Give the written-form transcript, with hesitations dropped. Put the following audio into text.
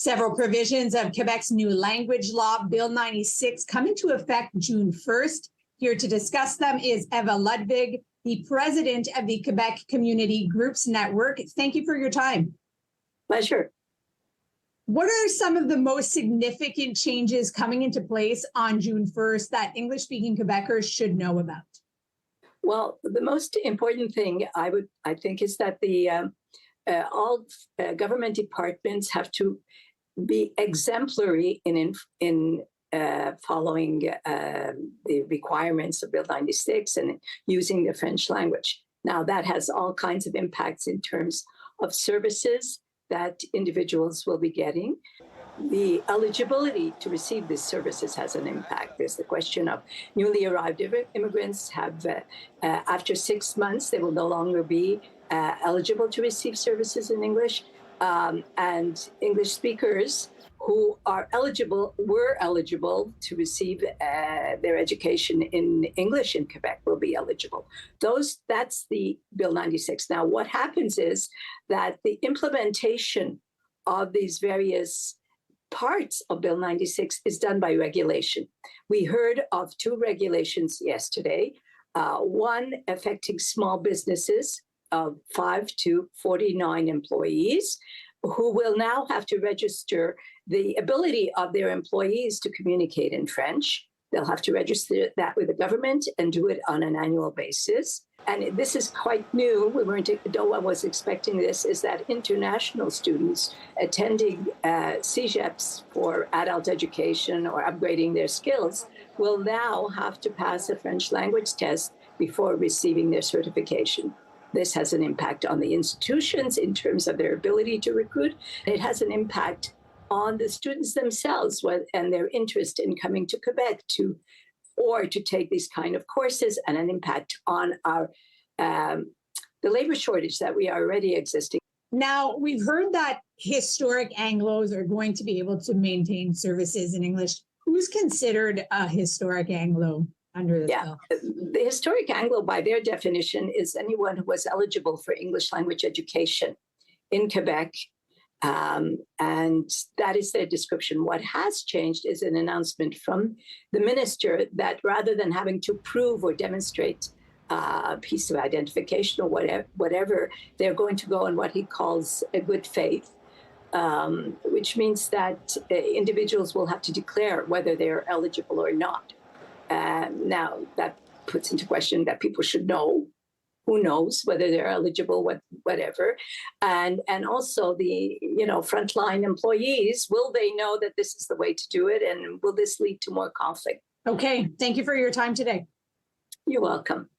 Several provisions of Quebec's new language law, Bill 96, come into effect June 1st. Here to discuss them is Eva Ludvig, the president of the Quebec Community Groups Network. Thank you for your time. Pleasure. What are some of the most significant changes coming into place on June 1st that English-speaking Quebecers should know about? Well, the most important thing I think is that all government departments have to be exemplary in following the requirements of Bill 96 and using the French language. Now, that has all kinds of impacts in terms of services that individuals will be getting. The eligibility to receive these services has an impact. There's the question of newly arrived immigrants have, after 6 months, they will no longer be eligible to receive services in English. And English speakers who were eligible to receive their education in English in Quebec will be eligible. That's the Bill 96. Now, what happens is that the implementation of these various parts of Bill 96 is done by regulation. We heard of 2 regulations yesterday, one affecting small businesses of 5 to 49 employees, who will now have to register the ability of their employees to communicate in French. They'll have to register that with the government and do it on an annual basis. And this is quite new. No one was expecting this, is that international students attending CEGEPs for adult education or upgrading their skills will now have to pass a French language test before receiving their certification. This has an impact on the institutions in terms of their ability to recruit. It has an impact on the students themselves and their interest in coming to Quebec to take these kind of courses, and an impact on our the labor shortage that we are already existing. Now, we've heard that historic Anglos are going to be able to maintain services in English. Who's considered a historic Anglo under this bill? The historic Anglo, by their definition, is anyone who was eligible for English language education in Quebec. And that is their description. What has changed is an announcement from the minister that rather than having to prove or demonstrate a piece of identification or whatever, they're going to go on what he calls a good faith, which means that individuals will have to declare whether they're eligible or not. Now, that puts into question that people should know. Who knows whether they're eligible, whatever. And also the frontline employees, will they know that this is the way to do it? And will this lead to more conflict? Okay, thank you for your time today. You're welcome.